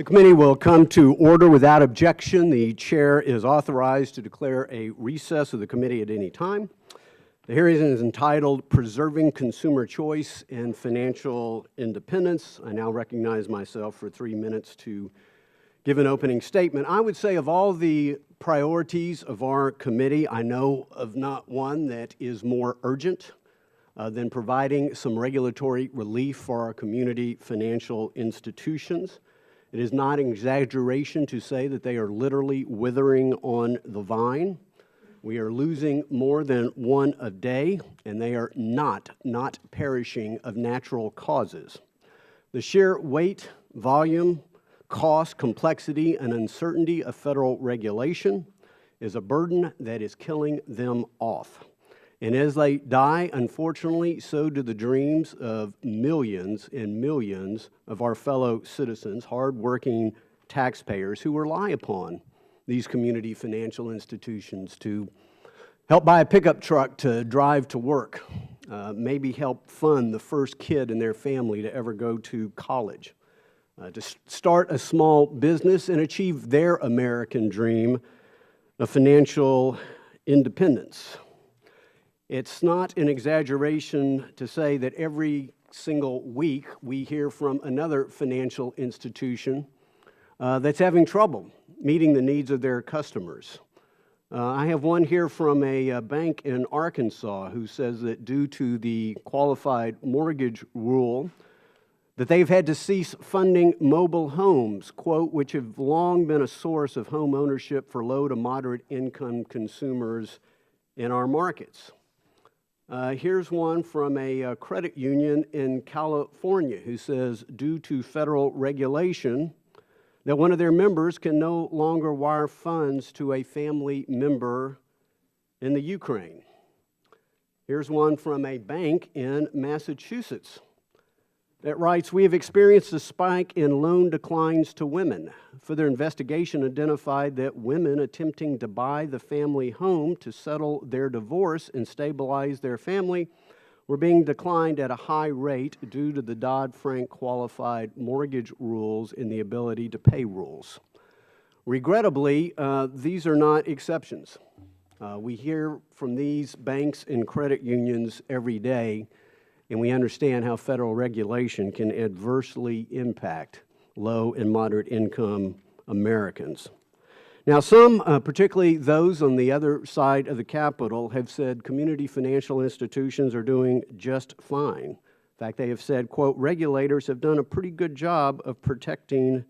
The committee will come to order without objection. The chair is authorized to declare a recess of the committee at any time. The hearing is entitled Preserving Consumer Choice and Financial Independence. I now recognize myself for 3 minutes to give an opening statement. I would say of all the priorities of our committee, I know of not one that is more urgent than providing some regulatory relief for our community financial institutions. It is not an exaggeration to say that they are literally withering on the vine. We are losing more than one a day, and they are not perishing of natural causes. The sheer weight, volume, cost, complexity, and uncertainty of federal regulation is a burden that is killing them off. And as they die, unfortunately, so do the dreams of millions and millions of our fellow citizens, hardworking taxpayers who rely upon these community financial institutions to help buy a pickup truck to drive to work, maybe help fund the first kid in their family to ever go to college, to start a small business and achieve their American dream of financial independence. It's not an exaggeration to say that every single week we hear from another financial institution that's having trouble meeting the needs of their customers. I have one here from a bank in Arkansas who says that due to the qualified mortgage rule, that they've had to cease funding mobile homes, quote, which have long been a source of home ownership for low to moderate income consumers in our markets. Here's one from a credit union in California who says, due to federal regulation, that one of their members can no longer wire funds to a family member in the Ukraine. Here's one from a bank in Massachusetts that writes, we have experienced a spike in loan declines to women. Further investigation identified that women attempting to buy the family home to settle their divorce and stabilize their family were being declined at a high rate due to the Dodd-Frank qualified mortgage rules and the ability to pay rules. Regrettably, these are not exceptions. We hear from these banks and credit unions every day, and we understand how federal regulation can adversely impact low and moderate income Americans. Now, some, particularly those on the other side of the Capitol, have said community financial institutions are doing just fine. In fact, they have said, quote, regulators have done a pretty good job of protecting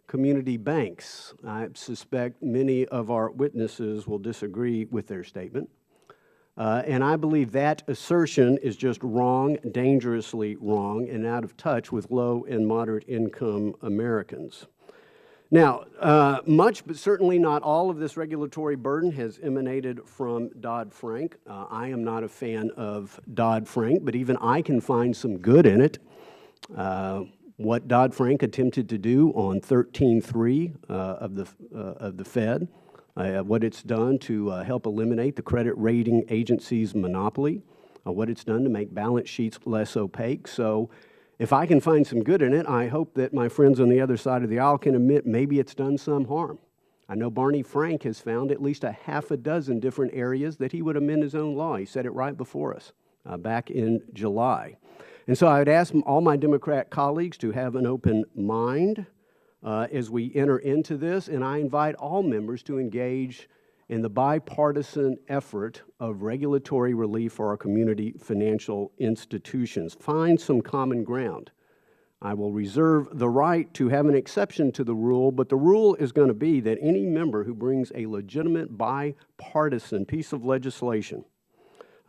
community banks. I suspect many of our witnesses will disagree with their statement. And I believe that assertion is just wrong, dangerously wrong, and out of touch with low and moderate income Americans. Now, much, but certainly not all of this regulatory burden has emanated from Dodd-Frank. I am not a fan of Dodd-Frank, but even I can find some good in it. What Dodd-Frank attempted to do on 13.3 of the Fed, what it's done to help eliminate the credit rating agency's monopoly, what it's done to make balance sheets less opaque. So if I can find some good in it, I hope that my friends on the other side of the aisle can admit maybe it's done some harm. I know Barney Frank has found at least a half a dozen different areas that he would amend his own law. He said it right before us back in July. And so I would ask all my Democrat colleagues to have an open mind as we enter into this, and I invite all members to engage in the bipartisan effort of regulatory relief for our community financial institutions. Find some common ground. I will reserve the right to have an exception to the rule, but the rule is going to be that any member who brings a legitimate bipartisan piece of legislation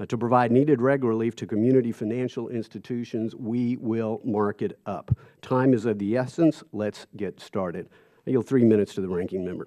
to provide needed reg relief to community financial institutions, we will mark it up. Time is of the essence. Let's get started. I yield 3 minutes to the ranking member.